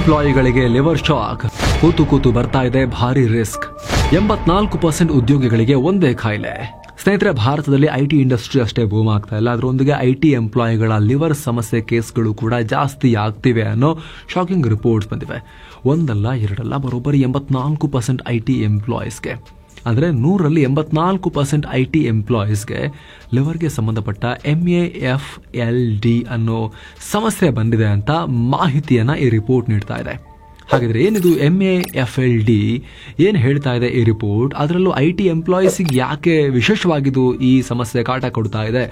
ಎಂಪ್ಲಾಯಿಗಳಿಗೆ liver shock, ಕೂತು ಕೂತು ಬರ್ತಾ ಇದೆ ಭಾರಿ ರಿಸ್ಕ್. 84% ಉದ್ಯೋಗಿಗಳಿಗೆ ಒಂದೇ ಕಾಯಿಲೆ. ಸ್ನೇಹಿತರೆ, ಭಾರತದಲ್ಲಿ ಐಟಿ ಇಂಡಸ್ಟ್ರಿ ಅಷ್ಟೇ ಬೂಮ್ ಆಗ್ತಾ ಇಲ್ಲ, ಅದರೊಂದಿಗೆ ಐಟಿ ಎಂಪ್ಲಾಯಿಗಳ ಲಿವರ್ ಸಮಸ್ಯೆ ಕೇಸ್ಗಳು ಕೂಡ ಜಾಸ್ತಿ ಆಗ್ತಿವೆ ಅನ್ನೋ ಶಾಕಿಂಗ್ ರಿಪೋರ್ಟ್ಸ್ ಬಂದಿವೆ. ಒಂದಲ್ಲ ಎರಡಲ್ಲ, ಬರೋಬ್ಬರಿ 84% ಐಟಿ ಎಂಪ್ಲಾಯೀಸ್ಗೆ, ಅಂದರೆ 100ರಲ್ಲಿ 84% ಐಟಿ ಎಂಪ್ಲಾಯೀಸ್ಗೆ ಲಿವರ್ಗೆ ಸಂಬಂಧಪಟ್ಟ MAFLD ಅನ್ನೋ ಸಮಸ್ಯೆ ಬಂದಿದೆ ಅಂತ ಮಾಹಿತಿಯನ್ನ ಈ ರಿಪೋರ್ಟ್ ನೀಡ್ತಾ ಇದೆ. ಹಾಗಾದ್ರೆ ಏನಿದು MAFLD, ಏನು ಹೇಳ್ತಾ ಇದೆ ಈ ರಿಪೋರ್ಟ್? ಅದರಲ್ಲೂ ಐಟಿ ಎಂಪ್ಲಾಯೀಸಿಗೆ ಯಾಕೆ ವಿಶೇಷವಾಗಿದ್ದು ಈ ಸಮಸ್ಯೆ ಕಾಟ ಕೊಡ್ತಾ ಇದೆ,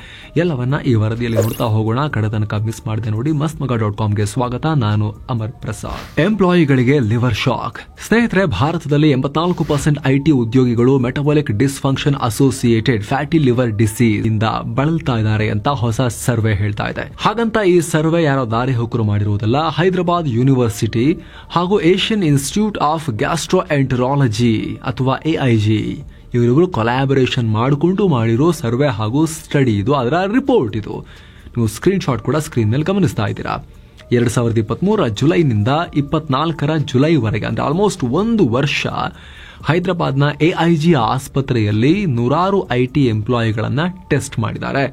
ಎಲ್ಲವನ್ನ ಈ ವರದಿಯಲ್ಲಿ ನೋಡ್ತಾ ಹೋಗೋಣ. ಕಡೆ ತನಕ ಮಿಸ್ ಮಾಡದೆ ನೋಡಿ. mastmaga.comಗೆ ಸ್ವಾಗತ. ನಾನು ಅಮರ್ ಪ್ರಸಾದ್. ಎಂಪ್ಲಾಯಿಗಳಿಗೆ ಲಿವರ್ ಶಾಕ್. ಸ್ನೇಹಿತರೆ, ಭಾರತದಲ್ಲಿ 84% ಐಟಿ ಉದ್ಯೋಗಿಗಳು metabolic dysfunction associated fatty liver disease ಇಂದ ಬಳಲ್ತಾ ಇದ್ದಾರೆ ಅಂತ ಹೊಸ ಸರ್ವೆ ಹೇಳ್ತಾ ಇದೆ. ಹಾಗಂತ ಈ ಸರ್ವೆ ಯಾರೋ ದಾರಿ ಹೋಕರು ಮಾಡಿರುವುದಲ್ಲ. ಹೈದರಾಬಾದ್ ಯೂನಿವರ್ಸಿಟಿ ಹಾಗೂ ಏಷ್ಯನ್ ಇನ್ಸ್ಟಿಟ್ಯೂಟ್ ಆಫ್ ಗ್ಯಾಸ್ಟ್ರೋಎಂಟರಾಲಜಿ ಅಥವಾ AIG ಇವರುಗಳು ಕೊಲಾಬರೇಷನ್ ಮಾಡಿಕೊಂಡು ಮಾಡಿರೋ ಸರ್ವೆ ಹಾಗೂ ಸ್ಟಡಿ ಇದು, ಅದರ ರಿಪೋರ್ಟ್ ಇದು. ನೀವು ಸ್ಕ್ರೀನ್ ಶಾಟ್ ಕೂಡ ಸ್ಕ್ರೀನ್ ಮೇಲೆ ಗಮನಿಸ್ತಾ ಇದ್ದೀರಾ. 2023 ಜುಲೈನಿಂದ 24 ಜುಲೈವರೆಗೆ, ಅಂದ್ರೆ ಆಲ್ಮೋಸ್ಟ್ 1 ವರ್ಷ ಹೈದರಾಬಾದ್ನ AIG ಆಸ್ಪತ್ರೆಯಲ್ಲಿ 100 ಐಟಿ ಎಂಪ್ಲಾಯಿಗಳನ್ನ ಟೆಸ್ಟ್ ಮಾಡಿದ್ದಾರೆ.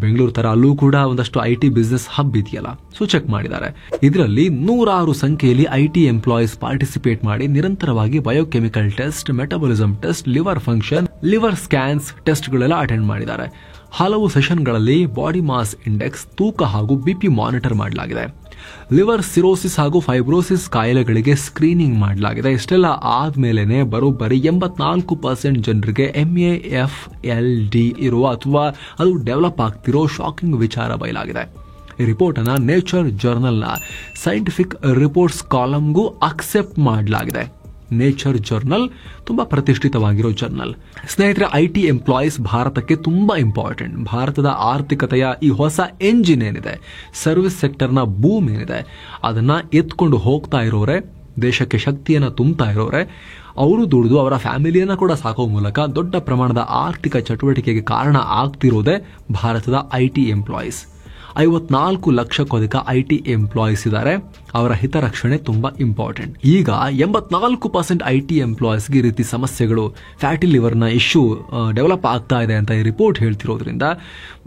ಬೆಂಗಳೂರು ತರ ಅಲ್ಲೂ ಕೂಡ ಒಂದಷ್ಟು ಐಟಿ ಬಿಸ್ನೆಸ್ ಹಬ್ ಇದೆಯಲ್ಲ, ಸೊ ಚೆಕ್ ಮಾಡಿದ್ದಾರೆ. ಇದರಲ್ಲಿ 100 ಸಂಖ್ಯೆಯಲ್ಲಿ ಐಟಿ ಎಂಪ್ಲಾಯೀಸ್ ಪಾರ್ಟಿಸಿಪೇಟ್ ಮಾಡಿ ನಿರಂತರವಾಗಿ biochemical test, metabolism test, liver function, liver scans ಟೆಸ್ಟ್ಗಳೆಲ್ಲ ಅಟೆಂಡ್ ಮಾಡಿದ್ದಾರೆ. ಹಲವು ಸೆಷನ್ಗಳಲ್ಲಿ ಬಾಡಿ ಮಾಸ್ ಇಂಡೆಕ್ಸ್, ತೂಕ ಹಾಗೂ BP ಮಾನಿಟರ್ ಮಾಡಲಾಗಿದೆ. ಲಿವರ್ ಸಿರೋಸಿಸ್ ಹಾಗೂ ಫೈಬ್ರೋಸಿಸ್ ಕಾಯಿಲೆಗಳಿಗೆ ಸ್ಕ್ರೀನಿಂಗ್ ಮಾಡಲಾಗಿದೆ. ಇಷ್ಟೆಲ್ಲ ಆದ್ಮೇಲೆ ಬರೋಬ್ಬರಿ 84% ಜನರಿಗೆ MAFLD ಇರುವ ಅಥವಾ ಅದು ಡೆವಲಪ್ ಆಗ್ತಿರೋ ಶಾಕಿಂಗ್ ವಿಚಾರ ಬಯಲಾಗಿದೆ. ಈ ರಿಪೋರ್ಟ್ ಅನ್ನ ನೇಚರ್ ಜರ್ನಲ್ನ ಸೈಂಟಿಫಿಕ್ ರಿಪೋರ್ಟ್ಸ್ ಕಾಲಮ್ಗೂ ಅಕ್ಸೆಪ್ಟ್ ಮಾಡಲಾಗಿದೆ. ನೇಚರ್ ಜರ್ನಲ್ ತುಂಬಾ ಪ್ರತಿಷ್ಠಿತವಾಗಿರೋ ಜರ್ನಲ್. ಸ್ನೇಹಿತರೆ, ಐಟಿ ಎಂಪ್ಲಾಯೀಸ್ ಭಾರತಕ್ಕೆ ತುಂಬಾ ಇಂಪಾರ್ಟೆಂಟ್. ಭಾರತದ ಆರ್ಥಿಕತೆಯ ಈ ಹೊಸ ಎಂಜಿನ್ ಏನಿದೆ, ಸರ್ವಿಸ್ ಸೆಕ್ಟರ್ನ ಬೂಮ್ ಏನಿದೆ, ಅದನ್ನ ಎತ್ಕೊಂಡು ಹೋಗ್ತಾ ಇರೋರೆ, ದೇಶಕ್ಕೆ ಶಕ್ತಿಯನ್ನ ತುಂಬತಾ ಇರೋರೆ, ಅವರು ದುಡಿದು ಅವರ ಫ್ಯಾಮಿಲಿಯನ್ನ ಕೂಡ ಸಾಕೋ ಮೂಲಕ ದೊಡ್ಡ ಪ್ರಮಾಣದ ಆರ್ಥಿಕ ಚಟುವಟಿಕೆಗೆ ಕಾರಣ ಆಗ್ತಿರೋದೇ ಭಾರತದ ಐಟಿ ಎಂಪ್ಲಾಯೀಸ್. 54 ಲಕ್ಷಕ್ಕೂ ಅಧಿಕ ಐಟಿ ಎಂಪ್ಲಾಯೀಸ್ ಇದ್ದಾರೆ. ಅವರ ಹಿತರಕ್ಷಣೆ ತುಂಬಾ ಇಂಪಾರ್ಟೆಂಟ್. ಈಗ 84% ಐಟಿ ಎಂಪ್ಲಾಯೀಸ್ಗೆ ಈ ರೀತಿ ಸಮಸ್ಯೆಗಳು, ಫ್ಯಾಟಿ ಲಿವರ್ನ ಇಶ್ಯೂ ಡೆವಲಪ್ ಆಗ್ತಾ ಇದೆ ಅಂತ ಈ ರಿಪೋರ್ಟ್ ಹೇಳ್ತಿರೋದ್ರಿಂದ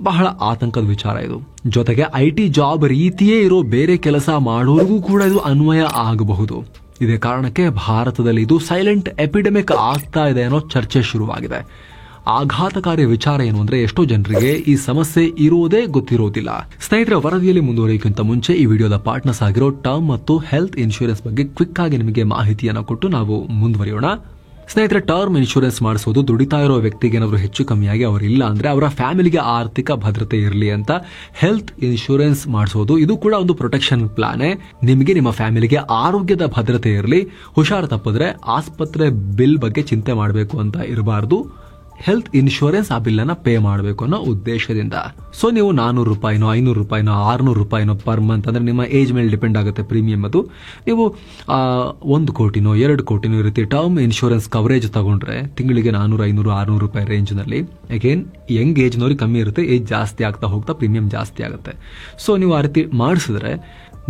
ಬಹಳ ಆತಂಕದ ವಿಚಾರ ಇದು. ಜೊತೆಗೆ ಐಟಿ ಜಾಬ್ ರೀತಿಯೇ ಇರೋ ಬೇರೆ ಕೆಲಸ ಮಾಡೋರಿಗೂ ಕೂಡ ಇದು ಅನ್ವಯ ಆಗಬಹುದು. ಇದೇ ಕಾರಣಕ್ಕೆ ಭಾರತದಲ್ಲಿ ಇದು ಸೈಲೆಂಟ್ ಎಪಿಡೆಮಿಕ್ ಆಗ್ತಾ ಇದೆ ಅನ್ನೋ ಚರ್ಚೆ ಶುರುವಾಗಿದೆ. ಆಘಾತಕಾರಿ ವಿಚಾರ ಏನು ಅಂದ್ರೆ, ಎಷ್ಟೋ ಜನರಿಗೆ ಈ ಸಮಸ್ಯೆ ಇರುವುದೇ ಗೊತ್ತಿರೋದಿಲ್ಲ. ಸ್ನೇಹಿತರೆ, ವರದಿಯಲ್ಲಿ ಮುಂದುವರಿಯೋಕ್ಕಿಂತ ಮುಂಚೆ ಈ ವಿಡಿಯೋದ ಪಾರ್ಟ್ನರ್ಸ್ ಆಗಿರೋ ಟರ್ಮ್ ಮತ್ತು ಹೆಲ್ತ್ ಇನ್ಶೂರೆನ್ಸ್ ಬಗ್ಗೆ ಕ್ವಿಕ್ ಆಗಿ ನಿಮಗೆ ಮಾಹಿತಿಯನ್ನು ಕೊಟ್ಟು ನಾವು ಮುಂದುವರಿಯೋಣ. ಸ್ನೇಹಿತರೆ, ಟರ್ಮ್ ಇನ್ಶೂರೆನ್ಸ್ ಮಾಡಿಸೋದು ದುಡಿತಾ ಇರೋ ವ್ಯಕ್ತಿಗೆ ಏನಾದರೂ ಹೆಚ್ಚು ಕಮ್ಮಿಯಾಗಿ ಅವರು ಇಲ್ಲ ಅಂದ್ರೆ ಅವರ ಫ್ಯಾಮಿಲಿಗೆ ಆರ್ಥಿಕ ಭದ್ರತೆ ಇರಲಿ ಅಂತ ಹೆಲ್ತ್ ಇನ್ಶೂರೆನ್ಸ್ ಮಾಡಿಸೋದು. ಇದು ಕೂಡ ಒಂದು ಪ್ರೊಟೆಕ್ಷನ್ ಪ್ಲಾನೇ. ನಿಮಗೆ ನಿಮ್ಮ ಫ್ಯಾಮಿಲಿಗೆ ಆರೋಗ್ಯದ ಭದ್ರತೆ ಇರಲಿ, ಹುಷಾರು ತಪ್ಪಿದ್ರೆ ಆಸ್ಪತ್ರೆ ಬಿಲ್ ಬಗ್ಗೆ ಚಿಂತೆ ಮಾಡಬೇಕು ಅಂತ ಇರಬಾರ್ದು. ಹೆಲ್ತ್ ಇನ್ಶೂರೆನ್ಸ್ ಆ ಬಿಲ್ ಅನ್ನ ಪೇ ಮಾಡಬೇಕು ಅನ್ನೋ ಉದ್ದೇಶದಿಂದ. ಸೊ ನೀವು 400 ರೂಪಾಯಿನೋ 500 ರೂಪಾಯಿನೋ 600 ರೂಪಾಯಿನೋ ಪರ್ ಮಂತ್, ಅಂದ್ರೆ ನಿಮ್ಮ ಏಜ್ ಮೇಲೆ ಡಿಪೆಂಡ್ ಆಗುತ್ತೆ ಪ್ರೀಮಿಯಂ. ಅದು ನೀವು 1 ಕೋಟಿನೋ 2 ಕೋಟಿನೋ ಈ ರೀತಿ ಟರ್ಮ್ ಇನ್ಶೂರೆನ್ಸ್ ಕವರೇಜ್ ತಗೊಂಡ್ರೆ ತಿಂಗಳಿಗೆ 400, 500, 600 ರೂಪಾಯಿ ರೇಂಜ್ ನಲ್ಲಿ. ಅಗೇನ್ ಯಂಗ್ ಏಜ್ ನವ್ರಿಗೆ ಕಮ್ಮಿ ಇರುತ್ತೆ, ಏಜ್ ಜಾಸ್ತಿ ಆಗ್ತಾ ಹೋಗ್ತಾ ಪ್ರೀಮಿಯಂ ಜಾಸ್ತಿ ಆಗುತ್ತೆ. ಸೊ ನೀವು ಆ ರೀತಿ ಮಾಡಿಸಿದ್ರೆ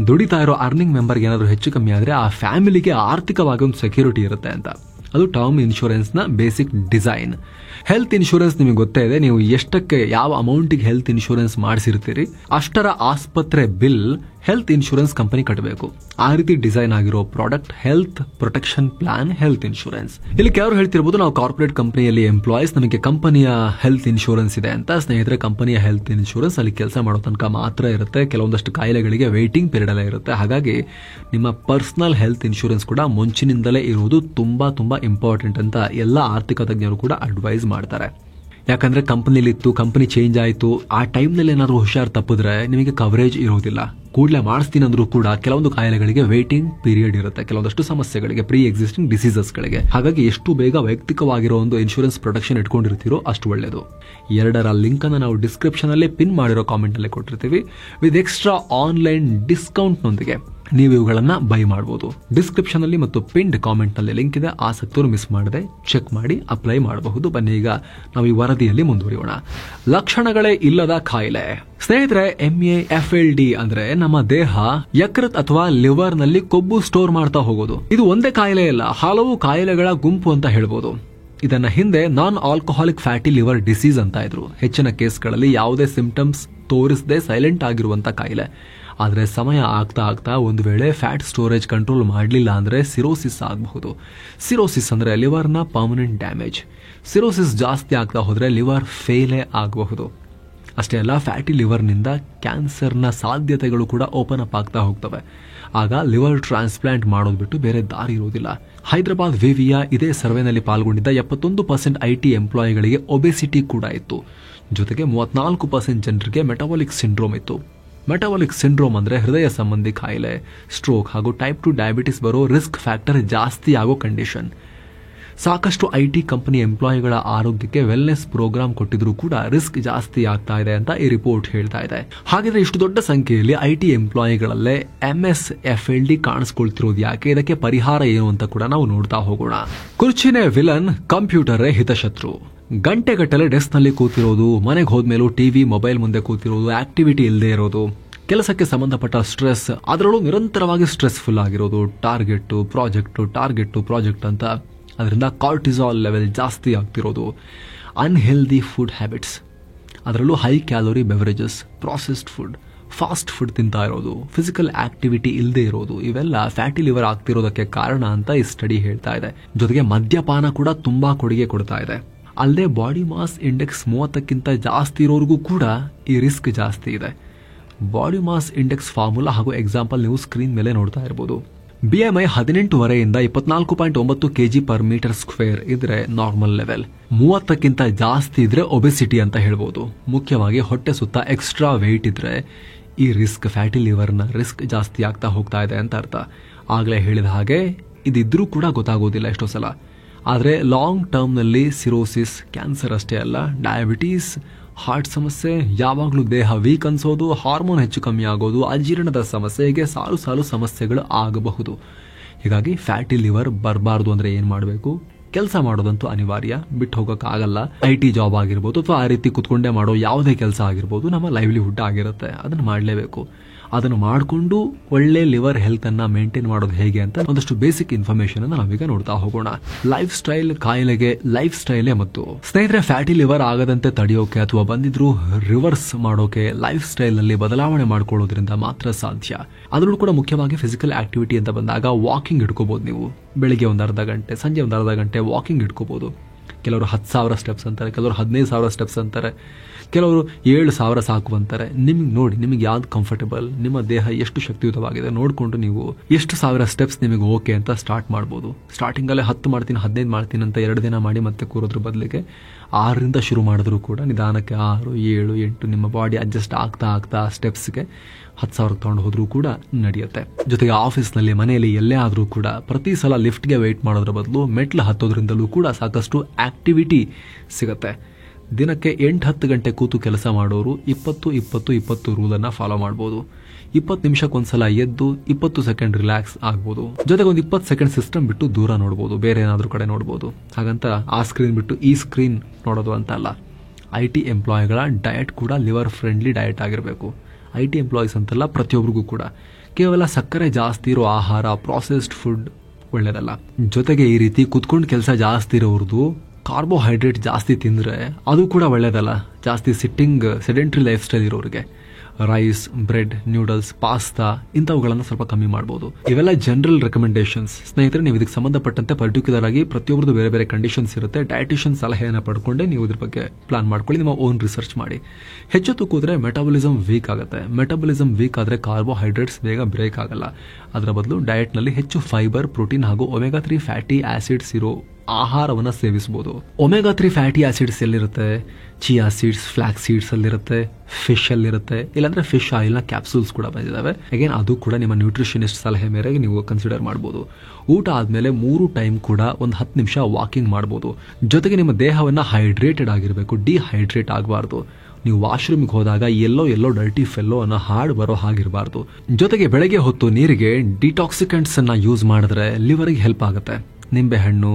ದುಡಿತಾ ಇರೋ ಅರ್ನಿಂಗ್ ಮೆಂಬರ್ಗೆ ಏನಾದರೂ ಹೆಚ್ಚು ಕಮ್ಮಿ ಆದ್ರೆ ಆ ಫ್ಯಾಮಿಲಿಗೆ ಆರ್ಥಿಕವಾಗಿ ಒಂದು ಸೆಕ್ಯೂರಿಟಿ ಇರುತ್ತೆ ಅಂತ. ಅದು ಟರ್ಮ್ ಇನ್ಶೂರೆನ್ಸ್ ನ ಬೇಸಿಕ್ ಡಿಸೈನ್. ಹೆಲ್ತ್ ಇನ್ಶೂರೆನ್ಸ್ ನಿಮಗೆ ಗೊತ್ತೇ ಇದೆ, ನೀವು ಎಷ್ಟಕ್ಕೆ ಯಾವ ಅಮೌಂಟಿಗೆ ಹೆಲ್ತ್ ಇನ್ಶೂರೆನ್ಸ್ ಮಾಡಿಸಿರ್ತೀರಿ ಅಷ್ಟರ ಆಸ್ಪತ್ರೆ ಬಿಲ್ ಹೆಲ್ತ್ ಇನ್ಶೂರೆನ್ಸ್ ಕಂಪನಿ ಕಟ್ಟಬೇಕು. ಆ ರೀತಿ ಡಿಸೈನ್ ಆಗಿರೋ product health protection plan, health insurance. ಇಲ್ಲಿ ಕೆಲವರು ಹೇಳ್ತಿರ್ಬೋದು, ನಾವು ಕಾರ್ಪೊರೇಟ್ ಕಂಪನಿಯಲ್ಲಿ ಎಂಪ್ಲಾಯೀಸ್, ನಮಗೆ ಕಂಪನಿಯ ಹೆಲ್ತ್ ಇನ್ಶೂರೆನ್ಸ್ ಇದೆ ಅಂತ. ಸ್ನೇಹಿತರೆ, ಕಂಪನಿಯ ಹೆಲ್ತ್ ಇನ್ಶೂರೆನ್ಸ್ ಅಲ್ಲಿ ಕೆಲಸ ಮಾಡೋ ತನಕ ಮಾತ್ರ ಇರುತ್ತೆ. ಕೆಲವೊಂದಷ್ಟು ಕಾಯಿಲೆಗಳಿಗೆ ವೇಟಿಂಗ್ ಪೀರಿಯಡ್ ಎಲ್ಲ ಇರುತ್ತೆ. ಹಾಗಾಗಿ ನಿಮ್ಮ ಪರ್ಸನಲ್ ಹೆಲ್ತ್ ಇನ್ಶೂರೆನ್ಸ್ ಕೂಡ ಮುಂಚಿನಿಂದಲೇ ಇರುವುದು ತುಂಬಾ ತುಂಬಾ ಇಂಪಾರ್ಟೆಂಟ್ ಅಂತ ಎಲ್ಲ ಆರ್ಥಿಕ ತಜ್ಞರು ಕೂಡ ಅಡ್ವೈಸ್ ಮಾಡ್ತಾರೆ. ಯಾಕಂದ್ರೆ ಕಂಪನಿಲಿ ಇತ್ತು, ಕಂಪನಿ ಚೇಂಜ್ ಆಯಿತು, ಆ ಟೈಮ್ನಲ್ಲಿ ಏನಾದರೂ ಹುಷಾರು ತಪ್ಪಿದ್ರೆ ನಿಮಗೆ ಕವರೇಜ್ ಇರೋದಿಲ್ಲ. ಕೂಡಲೇ ಮಾಡಿಸ್ತೀನಿ ಅಂದ್ರೂ ಕೂಡ ಕೆಲವೊಂದು ಕಾಯಿಲೆಗಳಿಗೆ ವೇಟಿಂಗ್ ಪೀರಿಯಡ್ ಇರುತ್ತೆ, ಕೆಲವೊಂದಷ್ಟು ಸಮಸ್ಯೆಗಳಿಗೆ, ಪ್ರೀ ಎಕ್ಸಿಸ್ಟಿಂಗ್ ಡಿಸೀಸಸ್ಗಳಿಗೆ. ಹಾಗಾಗಿ ಎಷ್ಟು ಬೇಗ ವೈಯಕ್ತಿಕವಾಗಿರೋ ಒಂದು ಇನ್ಶೂರೆನ್ಸ್ ಪ್ರೊಟೆಕ್ಷನ್ ಇಟ್ಕೊಂಡಿರ್ತೀರೋ ಅಷ್ಟು ಒಳ್ಳೆಯದು. 2ರ ಲಿಂಕ್ ಅನ್ನು ನಾವು ಡಿಸ್ಕ್ರಿಪ್ಷನ್ ಅಲ್ಲಿ ಪಿನ್ ಮಾಡಿರೋ ಕಾಮೆಂಟ್ ಅಲ್ಲಿ ಕೊಟ್ಟಿರ್ತೀವಿ. ವಿತ್ ಎಕ್ಸ್ಟ್ರಾ ಆನ್ಲೈನ್ ಡಿಸ್ಕೌಂಟ್ ನೊಂದಿಗೆ ನೀವು ಇವುಗಳನ್ನ ಬೈ ಮಾಡಬಹುದು. ಡಿಸ್ಕ್ರಿಪ್ಷನ್ ಅಲ್ಲಿ ಮತ್ತು ಪಿನ್ಡ್ ಕಾಮೆಂಟ್ ನಲ್ಲಿ ಲಿಂಕ್ ಇದೆ, ಆಸಕ್ತರು ಮಿಸ್ ಮಾಡದೆ ಚೆಕ್ ಮಾಡಿ ಅಪ್ಲೈ ಮಾಡಬಹುದು. ಬನ್ನಿ ಈಗ ನಾವು ಈ ವರದಿಯಲ್ಲಿ ಮುಂದುವರಿಯೋಣ. ಲಕ್ಷಣಗಳೇ ಇಲ್ಲದ ಕಾಯಿಲೆ. ಸ್ನೇಹಿತರೆ, MAFLD ಅಂದ್ರೆ ನಮ್ಮ ದೇಹ ಯಕೃತ್ ಅಥವಾ ಲಿವರ್ ನಲ್ಲಿ ಕೊಬ್ಬು ಸ್ಟೋರ್ ಮಾಡ್ತಾ ಹೋಗೋದು. ಇದು ಒಂದೇ ಕಾಯಿಲೆ ಅಲ್ಲ, ಹಲವು ಕಾಯಿಲೆಗಳ ಗುಂಪು ಅಂತ ಹೇಳ್ಬೋದು. ಇದನ್ನ ಹಿಂದೆ non alcoholic fatty liver disease ಅಂತ ಇದ್ರು. ಹೆಚ್ಚಿನ ಕೇಸ್ಗಳಲ್ಲಿ ಯಾವುದೇ ಸಿಂಪ್ಟಮ್ಸ್ ತೋರಿಸದೆ ಸೈಲೆಂಟ್ ಆಗಿರುವಂತ ಕಾಯಿಲೆ. ಆದರೆ ಸಮಯ ಆಗ್ತಾ ಆಗ್ತಾ ಒಂದು ವೇಳೆ ಫ್ಯಾಟ್ ಸ್ಟೋರೇಜ್ ಕಂಟ್ರೋಲ್ ಮಾಡಲಿಲ್ಲ ಅಂದ್ರೆ ಸಿರೋಸಿಸ್ ಆಗಬಹುದು. ಸಿರೋಸಿಸ್ ಅಂದ್ರೆ ಲಿವರ್ನ ಪರ್ಮನೆಂಟ್ ಡ್ಯಾಮೇಜ್. ಸಿರೋಸಿಸ್ ಜಾಸ್ತಿ ಆಗ್ತಾ ಹೋದ್ರೆ ಲಿವರ್ ಫೇಲೇ ಆಗಬಹುದು. ಅಷ್ಟೇ ಅಲ್ಲ, ಫ್ಯಾಟಿ ಲಿವರ್ನಿಂದ ಕ್ಯಾನ್ಸರ್ನ ಸಾಧ್ಯತೆಗಳು ಕೂಡ ಓಪನ್ ಅಪ್ ಆಗ್ತಾ ಹೋಗ್ತವೆ. ಆಗ ಲಿವರ್ ಟ್ರಾನ್ಸ್ಪ್ಲಾಂಟ್ ಮಾಡೋದು ಬಿಟ್ಟು ಬೇರೆ ದಾರಿ ಇರುವುದಿಲ್ಲ. ಹೈದರಾಬಾದ್ ವಿವಿಯ ಇದೇ ಸರ್ವೆನಲ್ಲಿ ಪಾಲ್ಗೊಂಡಿದ್ದ 71% IT ಎಂಪ್ಲಾಯಿಗಳಿಗೆ ಒಬೆಸಿಟಿ ಕೂಡ ಇತ್ತು. ಜೊತೆಗೆ 34% ಜನರಿಗೆ ಮೆಟಬಾಲಿಕ್ ಸಿಂಡ್ರೋಮ್ ಇತ್ತು. ಮೆಟಬಾಲಿಕ್ ಸಿಂಡ್ರೋಮ್ ಅಂದ್ರೆ ಹೃದಯ ಸಂಬಂಧಿ ಕಾಯಿಲೆ, ಸ್ಟ್ರೋಕ್ ಹಾಗೂ ಟೈಪ್ 2 ಡಯಾಬಿಟಿಸ್ ಬರೋ ರಿಸ್ಕ್ ಫ್ಯಾಕ್ಟರ್ ಜಾಸ್ತಿ ಆಗೋ ಕಂಡೀಷನ್. ಸಾಕಷ್ಟು IT ಕಂಪನಿ ಎಂಪ್ಲಾಯಿಗಳ ಆರೋಗ್ಯಕ್ಕೆ ವೆಲ್ನೆಸ್ ಪ್ರೋಗ್ರಾಮ್ ಕೊಟ್ಟಿದ್ರು ಕೂಡ ರಿಸ್ಕ್ ಜಾಸ್ತಿ ಆಗ್ತಾ ಇದೆ ಅಂತ ಈ ರಿಪೋರ್ಟ್ ಹೇಳ್ತಾ ಇದೆ. ಹಾಗಿದ್ರೆ ಇಷ್ಟು ದೊಡ್ಡ ಸಂಖ್ಯೆಯಲ್ಲಿ IT ಎಂಪ್ಲಾಯಿಗಳಲ್ಲೇ MSFLD ಕಾಣಿಸ್ಕೊಳ್ತಿರೋದು ಯಾಕೆ? ಇದಕ್ಕೆ ಪರಿಹಾರ ಏನು ಅಂತ ಕೂಡ ನಾವು ನೋಡ್ತಾ ಹೋಗೋಣ. ಕುರ್ಚಿನೇ ವಿಲನ್, ಕಂಪ್ಯೂಟರೇ ಹಿತಶತ್ರು. ಗಂಟೆಗಟ್ಟಲೆ ಡೆಸ್ಕ್ ನಲ್ಲಿ ಕೂತಿರೋದು, ಮನೆಗೆ ಹೋದ್ಮೇಲೂ ಟಿವಿ ಮೊಬೈಲ್ ಮುಂದೆ ಕೂತಿರೋದು, ಆಕ್ಟಿವಿಟಿ ಇಲ್ಲದೆ ಇರೋದು, ಕೆಲಸಕ್ಕೆ ಸಂಬಂಧಪಟ್ಟ ಸ್ಟ್ರೆಸ್, ಅದರಲ್ಲೂ ನಿರಂತರವಾಗಿ ಸ್ಟ್ರೆಸ್ಫುಲ್ ಆಗಿರೋದು, ಟಾರ್ಗೆಟ್ ಪ್ರಾಜೆಕ್ಟ್ ಅಂತ ಅದರಿಂದ ಕಾರ್ಟಿಸಾಲ್ ಲೆವೆಲ್ ಜಾಸ್ತಿ ಆಗ್ತಿರೋದು, ಅನ್ಹೆಲ್ದಿ ಫುಡ್ ಹ್ಯಾಬಿಟ್ಸ್, ಅದರಲ್ಲೂ high calorie beverages, processed food, fast food ತಿಂತಾ ಇರೋದು, ಫಿಸಿಕಲ್ ಆಕ್ಟಿವಿಟಿ ಇಲ್ಲದೆ ಇರೋದು, ಇವೆಲ್ಲ ಫ್ಯಾಟಿ ಲಿವರ್ ಆಗ್ತಿರೋದಕ್ಕೆ ಕಾರಣ ಅಂತ ಈ ಸ್ಟಡಿ ಹೇಳ್ತಾ ಇದೆ. ಜೊತೆಗೆ ಮದ್ಯಪಾನ ಕೂಡ ತುಂಬಾ ಕೊಡುಗೆ ಕೊಡ್ತಾ ಇದೆ. ಅಲ್ಲದೆ ಬಾಡಿ ಮಾಸ್ ಇಂಡೆಕ್ಸ್ 30ಕ್ಕಿಂತ ಜಾಸ್ತಿ ಇರೋರಿಗೂ ಕೂಡ ಈ ರಿಸ್ಕ್ ಜಾಸ್ತಿ ಇದೆ. ಬಾಡಿ ಮಾಸ್ ಇಂಡೆಕ್ಸ್ ಫಾರ್ಮುಲಾ ಹಾಗೂ ಎಕ್ಸಾಂಪಲ್ ನೀವು ಸ್ಕ್ರೀನ್ ಮೇಲೆ ನೋಡ್ತಾ ಇರಬಹುದು. BMI 18 24.9 kg/m² ಇದ್ರೆ ನಾರ್ಮಲ್ ಲೆವೆಲ್. 30ಕ್ಕಿಂತ ಜಾಸ್ತಿ ಇದ್ರೆ ಒಬೆಸಿಟಿ ಅಂತ ಹೇಳ್ಬೋದು. ಮುಖ್ಯವಾಗಿ ಹೊಟ್ಟೆ ಸುತ್ತ ಎಕ್ಸ್ಟ್ರಾ ವೆಯ್ಟ್ ಇದ್ರೆ ಈ ರಿಸ್ಕ್, ಫ್ಯಾಟಿ ಲಿವರ್ನ ರಿಸ್ಕ್ ಜಾಸ್ತಿ ಆಗ್ತಾ ಹೋಗ್ತಾ ಇದೆ ಅಂತ ಅರ್ಥ. ಆಗ್ಲೇ ಹೇಳಿದ ಹಾಗೆ ಇದಿದ್ರೂ ಕೂಡ ಗೊತ್ತಾಗೋದಿಲ್ಲ ಎಷ್ಟೋ ಸಲ. ಆದರೆ ಲಾಂಗ್ ಟರ್ಮ್ನಲ್ಲಿ ಸಿರೋಸಿಸ್, ಕ್ಯಾನ್ಸರ್ ಅಷ್ಟೇ ಅಲ್ಲ, ಡಯಾಬಿಟೀಸ್, ಹಾರ್ಟ್ ಸಮಸ್ಯೆ, ಯಾವಾಗಲೂ ದೇಹ ವೀಕ್ ಅನ್ಸೋದು, ಹಾರ್ಮೋನ್ ಹೆಚ್ಚು ಕಮ್ಮಿ ಆಗೋದು, ಅಜೀರ್ಣದ ಸಮಸ್ಯೆ, ಹೀಗೆ ಸಾಲು ಸಮಸ್ಯೆಗಳು ಆಗಬಹುದು. ಹೀಗಾಗಿ ಫ್ಯಾಟಿ ಲಿವರ್ ಬರಬಾರ್ದು ಅಂದ್ರೆ ಏನ್ ಮಾಡಬೇಕು? ಕೆಲಸ ಮಾಡೋದಂತೂ ಅನಿವಾರ್ಯ, ಬಿಟ್ಟು ಹೋಗೋಕ್ಕಾಗಲ್ಲ. IT ಜಾಬ್ ಆಗಿರ್ಬೋದು ಅಥವಾ ಆ ರೀತಿ ಕುತ್ಕೊಂಡೇ ಮಾಡೋ ಯಾವುದೇ ಕೆಲಸ ಆಗಿರ್ಬೋದು, ನಮ್ಮ ಲೈವ್ಲಿಹುಡ್ ಆಗಿರುತ್ತೆ, ಅದನ್ನು ಮಾಡಲೇಬೇಕು. ಅದನ್ನು ಮಾಡಿಕೊಂಡು ಒಳ್ಳೆ ಲಿವರ್ ಹೆಲ್ತ್ ಅನ್ನ ಮೇಂಟೈನ್ ಮಾಡೋದು ಹೇಗೆ ಅಂತ ಒಂದಷ್ಟು ಬೇಸಿಕ್ ಇನ್ಫಾರ್ಮೇಶನ್ ಅನ್ನ ನಾವೀಗ ನೋಡ್ತಾ ಹೋಗೋಣ. ಲೈಫ್ ಸ್ಟೈಲ್ ಕಾಯಿಲೆಗೆ ಲೈಫ್ ಸ್ಟೈಲೇ ಮತ್ತು ಸ್ನೇಹಿತರೆ, ಫ್ಯಾಟಿ ಲಿವರ್ ಆಗದಂತೆ ತಡೆಯೋಕೆ ಅಥವಾ ಬಂದಿದ್ರು ರಿವರ್ಸ್ ಮಾಡೋಕೆ ಲೈಫ್ ಸ್ಟೈಲ್ ನಲ್ಲಿ ಬದಲಾವಣೆ ಮಾಡ್ಕೊಳ್ಳೋದ್ರಿಂದ ಮಾತ್ರ ಸಾಧ್ಯ. ಅದರಲ್ಲೂ ಕೂಡ ಮುಖ್ಯವಾಗಿ ಫಿಸಿಕಲ್ ಆಕ್ಟಿವಿಟಿ ಅಂತ ಬಂದಾಗ ವಾಕಿಂಗ್ ಇಟ್ಕೋಬಹುದು. ನೀವು ಬೆಳಿಗ್ಗೆ ಒಂದು ಅರ್ಧ ಗಂಟೆ, ಸಂಜೆ ಒಂದು ಅರ್ಧ ಗಂಟೆ ವಾಕಿಂಗ್ ಇಟ್ಕೋಬಹುದು. ಕೆಲವರು 10,000 ಸ್ಟೆಪ್ಸ್ ಅಂತಾರೆ, ಕೆಲವರು 15,000 ಸ್ಟೆಪ್ಸ್ ಅಂತಾರೆ, ಕೆಲವರು 7,000 ಸಾಕು ಅಂತಾರೆ. ನಿಮ್ಗೆ ನೋಡಿ, ನಿಮಗೆ ಯಾವ್ದು ಕಂಫರ್ಟಬಲ್, ನಿಮ್ಮ ದೇಹ ಎಷ್ಟು ಶಕ್ತಿಯುತವಾಗಿದೆ ನೋಡಿಕೊಂಡು ನೀವು ಎಷ್ಟು 1000 ಸ್ಟೆಪ್ಸ್ ನಿಮಗೆ ಓಕೆ ಅಂತ ಸ್ಟಾರ್ಟ್ ಮಾಡ್ಬೋದು. ಸ್ಟಾರ್ಟಿಂಗಲ್ಲೇ 10 ಮಾಡ್ತೀನಿ 15 ಮಾಡ್ತೀನಿ ಅಂತ 2 ದಿನ ಮಾಡಿ ಮತ್ತೆ ಕೂರೋದ್ರ ಬದಲಿಗೆ 6ರಿಂದ ಶುರು ಮಾಡಿದ್ರು ಕೂಡ ನಿಧಾನಕ್ಕೆ 6, 7, 8 ನಿಮ್ಮ ಬಾಡಿ ಅಡ್ಜಸ್ಟ್ ಆಗ್ತಾ ಸ್ಟೆಪ್ಸ್ಗೆ 10,000 ತಗೊಂಡು ಹೋದ್ರೂ ಕೂಡ ನಡೆಯುತ್ತೆ. ಜೊತೆಗೆ ಆಫೀಸ್ನಲ್ಲಿ, ಮನೆಯಲ್ಲಿ ಎಲ್ಲೇ ಆದ್ರೂ ಕೂಡ ಪ್ರತಿ ಸಲ ಲಿಫ್ಟ್ಗೆ ವೆಯ್ಟ್ ಮಾಡೋದ್ರ ಬದಲು ಮೆಟ್ಲು ಹತ್ತೋದ್ರಿಂದಲೂ ಕೂಡ ಸಾಕಷ್ಟು ಆಕ್ಟಿವಿಟಿ ಸಿಗುತ್ತೆ. ದಿನಕ್ಕೆ 8-10 ಗಂಟೆ ಕೂತು ಕೆಲಸ ಮಾಡೋರು 20-20-20 ರೂಲನ್ನು ಫಾಲೋ ಮಾಡ್ಬೋದು. 20 ನಿಮಿಷಕ್ಕೊಂದ್ಸಲ ಎದ್ದು 20 ಸೆಕೆಂಡ್ ರಿಲ್ಯಾಕ್ಸ್ ಆಗ್ಬೋದು. ಜೊತೆಗೆ ಒಂದು 20 ಸೆಕೆಂಡ್ ಸಿಸ್ಟಮ್ ಬಿಟ್ಟು ದೂರ ನೋಡ್ಬೋದು, ಬೇರೆ ಏನಾದ್ರೂ ಕಡೆ ನೋಡ್ಬೋದು. ಹಾಗಂತ ಆ ಸ್ಕ್ರೀನ್ ಬಿಟ್ಟು ಈ ಸ್ಕ್ರೀನ್ ನೋಡೋದು ಅಂತ ಅಲ್ಲ. IT ಎಂಪ್ಲಾಯಿಗಳ ಡಯಟ್ ಕೂಡ ಲಿವರ್ ಫ್ರೆಂಡ್ಲಿ ಡಯಟ್ ಆಗಿರಬೇಕು. IT ಎಂಪ್ಲಾಯೀಸ್ ಅಂತಲ್ಲ, ಪ್ರತಿಯೊಬ್ಬರಿಗೂ ಕೂಡ. ಕೇವಲ ಸಕ್ಕರೆ ಜಾಸ್ತಿ ಇರೋ ಆಹಾರ, ಪ್ರಾಸೆಸ್ಡ್ ಫುಡ್ ಒಳ್ಳೇದಲ್ಲ. ಜೊತೆಗೆ ಈ ರೀತಿ ಕುತ್ಕೊಂಡು ಕೆಲಸ ಜಾಸ್ತಿ ಇರೋರ್ದು ಕಾರ್ಬೋಹೈಡ್ರೇಟ್ ಜಾಸ್ತಿ ತಿಂದರೆ ಅದು ಕೂಡ ಒಳ್ಳೇದಲ್ಲ. ಜಾಸ್ತಿ ಸೆಡೆಂಟ್ರಿ ಲೈಫ್ ಸ್ಟೈಲ್ ಇರೋರಿಗೆ ರೈಸ್, ಬ್ರೆಡ್, ನ್ಯೂಡಲ್ಸ್, ಪಾಸ್ತಾ ಇಂಥವುಗಳನ್ನು ಸ್ವಲ್ಪ ಕಮ್ಮಿ ಮಾಡಬಹುದು. ಇವೆಲ್ಲ ಜನರಲ್ ರೆಕಮೆಂಡೇಶನ್ಸ್. ಸ್ನೇಹಿತರೆ, ನೀವು ಇದಕ್ಕೆ ಸಂಬಂಧಪಟ್ಟಂತೆ ಪರ್ಟಿಕ್ಯುಲರ್ ಆಗಿ ಪ್ರತಿಯೊಬ್ಬರದು ಬೇರೆ ಬೇರೆ ಕಂಡೀಷನ್ಸ್ ಇರುತ್ತೆ. ಡಯಟಿಷಿಯನ್ ಸಲಹೆಯನ್ನು ಪಡ್ಕೊಂಡೆ ನೀವು ಇದ್ರ ಬಗ್ಗೆ ಪ್ಲಾನ್ ಮಾಡ್ಕೊಳ್ಳಿ, ನಿಮ್ಮ ಓನ್ ರಿಸರ್ಚ್ ಮಾಡಿ. ಹೆಚ್ಚು ತೂಕಿದ್ರೆ ಮೆಟಾಬಲಿಸಮ್ ವೀಕ್ ಆಗುತ್ತೆ. ಮೆಟಾಬಲಿಸಮ್ ವೀಕ್ ಆದರೆ ಕಾರ್ಬೋಹೈಡ್ರೇಟ್ಸ್ ಬೇಗ ಬ್ರೇಕ್ ಆಗಲ್ಲ. ಅದರ ಬದಲು ಡಯಟ್ನಲ್ಲಿ ಹೆಚ್ಚು ಫೈಬರ್, ಪ್ರೋಟೀನ್ ಹಾಗೂ ಒಮೆಗಾ 3 ಫ್ಯಾಟಿ ಆಸಿಡ್ಸ್ ಇರೋ ಆಹಾರವನ್ನು ಸೇವಿಸಬಹುದು. ಒಮೆಗಾ 3 ಫ್ಯಾಟಿ ಆಸಿಡ್ಸ್ ಎಲ್ಲಿರುತ್ತೆ? ಚಿಯಾ ಸೀಡ್ಸ್, ಫ್ಲಾಕ್ಸ್ ಸೀಡ್ಸ್ ಅಲ್ಲಿರುತ್ತೆ, ಫಿಶ್ ಅಲ್ಲಿರುತ್ತೆ, ಇಲ್ಲಾಂದ್ರೆ ಫಿಶ್ ಆಯಿಲ್ನ ಕ್ಯಾಪ್ಸೂಲ್ಸ್ ಕೂಡ ಬಂದಿದ್ದಾವೆ. ಅಗೇನ್ ಅದು ಕೂಡ ನಿಮ್ಮ ನ್ಯೂಟ್ರಿಷನಿಸ್ಟ್ ಸಲಹೆ ಮೇರೆಗೆ ನೀವು ಕನ್ಸಿಡರ್ ಮಾಡಬಹುದು. ಊಟ ಆದ್ಮೇಲೆ 3 ಟೈಮ್ ಕೂಡ ಒಂದು 10 ನಿಮಿಷ ವಾಕಿಂಗ್ ಮಾಡಬಹುದು. ಜೊತೆಗೆ ನಿಮ್ಮ ದೇಹವನ್ನ ಹೈಡ್ರೇಟೆಡ್ ಆಗಿರಬೇಕು, ಡಿಹೈಡ್ರೇಟ್ ಆಗಬಾರ್ದು. ನೀವು ವಾಶ್ರೂಮ್ಗೆ ಹೋದಾಗ ಎಲ್ಲೋ ಎಲ್ಲೋ ಡರ್ಟಿ ಫೆಲ್ಲೋ ಅನ್ನೋ ಹಾಡು ಬರೋ ಹಾಗಿರಬಾರ್ದು. ಜೊತೆಗೆ ಬೆಳಗ್ಗೆ ಹೊತ್ತು ನೀರಿಗೆ ಡಿಟಾಕ್ಸಿಕೆಂಟ್ಸ್ ಅನ್ನ ಯೂಸ್ ಮಾಡಿದ್ರೆ ಲಿವರ್ಗೆ ಹೆಲ್ಪ್ ಆಗುತ್ತೆ. ನಿಂಬೆಹಣ್ಣು,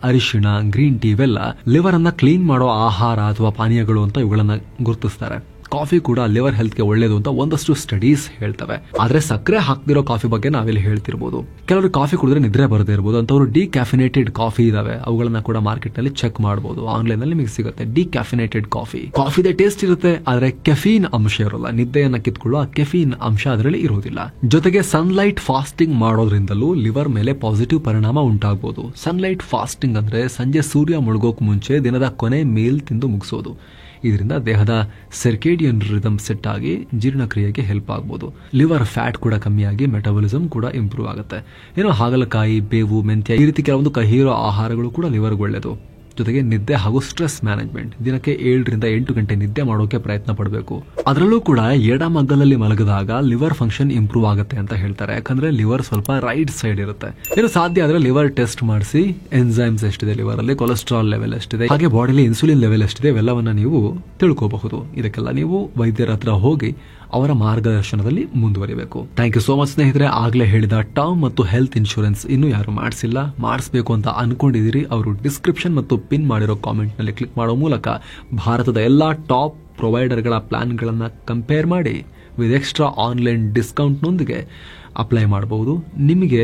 ಅರಿಶಿಣ, ಗ್ರೀನ್ ಟೀ ಇವೆಲ್ಲ ಲಿವರ್ ಅನ್ನ ಕ್ಲೀನ್ ಮಾಡೋ ಆಹಾರ ಅಥವಾ ಪಾನೀಯಗಳು ಅಂತ ಇವುಗಳನ್ನ ಗುರುತಿಸ್ತಾರೆ. ಕಾಫಿ ಕೂಡ ಲಿವರ್ ಹೆಲ್ತ್ಗೆ ಒಳ್ಳೇದು ಅಂತ ಒಂದಷ್ಟು ಸ್ಟಡೀಸ್ ಹೇಳ್ತವೆ. ಆದ್ರೆ ಸಕ್ಕರೆ ಹಾಕ್ದಿರೋ ಕಾಫಿ ಬಗ್ಗೆ ನಾವಿಲ್ಲಿ ಹೇಳ್ತಿರ್ಬೋದು. ಕೆಲವರು ಕಾಫಿ ಕುಡಿದ್ರೆ ನಿದ್ರೆ ಬರದೇ ಇರಬಹುದು ಅಂತವ್ರು ಡಿಕ್ಯಾಫಿನೇಟೆಡ್ ಕಾಫಿ ಇದಾವೆ, ಅವುಗಳನ್ನ ಕೂಡ ಮಾರ್ಕೆಟ್ ನಲ್ಲಿ ಚೆಕ್ ಮಾಡಬಹುದು. ಆನ್ಲೈನ್ ನಲ್ಲಿ ನಿಮಗೆ ಸಿಗುತ್ತೆ ಡಿಕ್ಯಾಫಿನೇಟೆಡ್ ಕಾಫಿದೆ ಟೇಸ್ಟ್ ಇರುತ್ತೆ, ಆದ್ರೆ ಕೆಫೀನ್ ಅಂಶ ಇರೋಲ್ಲ. ನಿದ್ದೆಯನ್ನ ಕಿತ್ಕೊಳ್ಳೋ ಆ ಕೆಫೀನ್ ಅಂಶ ಅದರಲ್ಲಿ ಇರೋದಿಲ್ಲ. ಜೊತೆಗೆ ಸನ್ಲೈಟ್ ಫಾಸ್ಟಿಂಗ್ ಮಾಡೋದ್ರಿಂದಲೂ ಲಿವರ್ ಮೇಲೆ ಪಾಸಿಟಿವ್ ಪರಿಣಾಮ ಉಂಟಾಗಬಹುದು. ಸನ್ಲೈಟ್ ಫಾಸ್ಟಿಂಗ್ ಅಂದ್ರೆ ಸಂಜೆ ಸೂರ್ಯ ಮುಳುಗೋಕ್ ಮುಂಚೆ ದಿನದ ಕೊನೆ ಮೀಲ್ ತಿಂದು ಮುಗಿಸೋದು. ಇದರಿಂದ ದೇಹದ ಸರ್ಕೇಡಿಯನ್ ರಿದಮ್ ಸೆಟ್ ಆಗಿ ಜೀರ್ಣಕ್ರಿಯೆಗೆ ಹೆಲ್ಪ್ ಆಗಬಹುದು. ಲಿವರ್ ಫ್ಯಾಟ್ ಕೂಡ ಕಮ್ಮಿಯಾಗಿ ಮೆಟಬಾಲಿಸಮ್ ಕೂಡ ಇಂಪ್ರೂವ್ ಆಗುತ್ತೆ. ಏನೋ ಹಾಗಲಕಾಯಿ, ಬೇವು, ಮೆಂತ್ಯ ಈ ರೀತಿ ಕೆಲವೊಂದು ಕಹಿರೋ ಆಹಾರಗಳು ಕೂಡ ಲಿವರ್ಗೆ ಒಳ್ಳೆಯದು. ಜೊತೆಗೆ ನಿದ್ದೆ ಹಾಗೂ ಸ್ಟ್ರೆಸ್ ಮ್ಯಾನೇಜ್ಮೆಂಟ್. ದಿನಕ್ಕೆ 7 ರಿಂದ 8 ಗಂಟೆ ನಿದ್ದೆ ಮಾಡೋಕೆ ಪ್ರಯತ್ನ ಪಡಬೇಕು. ಅದರಲ್ಲೂ ಕೂಡ ಎಡಮಗ್ಗಲಲ್ಲಿ ಮಲಗಿದಾಗ ಲಿವರ್ ಫಂಕ್ಷನ್ ಇಂಪ್ರೂವ್ ಆಗುತ್ತೆ ಅಂತ ಹೇಳ್ತಾರೆ. ಯಾಕಂದ್ರೆ ಲಿವರ್ ಸ್ವಲ್ಪ ರೈಟ್ ಸೈಡ್ ಇರುತ್ತೆ. ಏನು ಸಾಧ್ಯ ಆದ್ರೆ ಲಿವರ್ ಟೆಸ್ಟ್ ಮಾಡಿಸಿ ಎನ್ಸೈಮ್ಸ್ ಎಷ್ಟಿದೆ ಲಿವರ್ ಅಲ್ಲಿ, ಕೊಲೆಸ್ಟ್ರಾಲ್ ಲೆವೆಲ್ ಎಷ್ಟಿದೆ, ಹಾಗೆ ಬಾಡಿಲಿ ಇನ್ಸುಲಿನ್ ಲೆವೆಲ್ ಎಷ್ಟಿದೆ, ಇವೆಲ್ಲವನ್ನ ನೀವು ತಿಳ್ಕೋಬಹುದು. ಇದಕ್ಕೆಲ್ಲ ನೀವು ವೈದ್ಯರ ಹತ್ರ ಹೋಗಿ ಅವರ ಮಾರ್ಗದರ್ಶನದಲ್ಲಿ ಮುಂದುವರಿಬೇಕು. ಥ್ಯಾಂಕ್ ಯು ಸೋ ಮಚ್ ಸ್ನೇಹಿತರೆ. ಆಗ್ಲೇ ಹೇಳಿದ ಟರ್ಮ್ ಮತ್ತು ಹೆಲ್ತ್ ಇನ್ಶೂರೆನ್ಸ್ ಇನ್ನೂ ಯಾರು ಮಾಡಿಸಿಲ್ಲ, ಮಾಡಿಸಬೇಕು ಅಂತ ಅನ್ಕೊಂಡಿದ್ದೀರಿ, ಅವರು ಡಿಸ್ಕ್ರಿಪ್ಷನ್ ಮತ್ತು ಪಿನ್ ಮಾಡಿರೋ ಕಾಮೆಂಟ್ ನಲ್ಲಿ ಕ್ಲಿಕ್ ಮಾಡೋ ಮೂಲಕ ಭಾರತದ ಎಲ್ಲಾ ಟಾಪ್ ಪ್ರೊವೈಡರ್ಗಳ ಪ್ಲಾನ್ಗಳನ್ನ ಕಂಪೇರ್ ಮಾಡಿ ವಿತ್ ಎಕ್ಸ್ಟ್ರಾ ಆನ್ಲೈನ್ ಡಿಸ್ಕೌಂಟ್ನೊಂದಿಗೆ ಅಪ್ಲೈ ಮಾಡಬಹುದು. ನಿಮಗೆ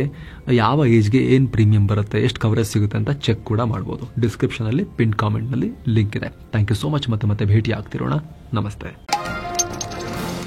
ಯಾವ ಏಜ್ಗೆ ಏನು ಪ್ರೀಮಿಯಂ ಬರುತ್ತೆ, ಎಷ್ಟು ಕವರೇಜ್ ಸಿಗುತ್ತೆ ಅಂತ ಚೆಕ್ ಕೂಡ ಮಾಡಬಹುದು. ಡಿಸ್ಕ್ರಿಪ್ಷನ್ ಅಲ್ಲಿ ಪಿನ್ ಕಾಮೆಂಟ್ ನಲ್ಲಿ ಲಿಂಕ್ ಇದೆ. Thank you so much. ಮತ್ತೆ ಭೇಟಿ ಆಗ್ತಿರೋಣ. ನಮಸ್ತೆ.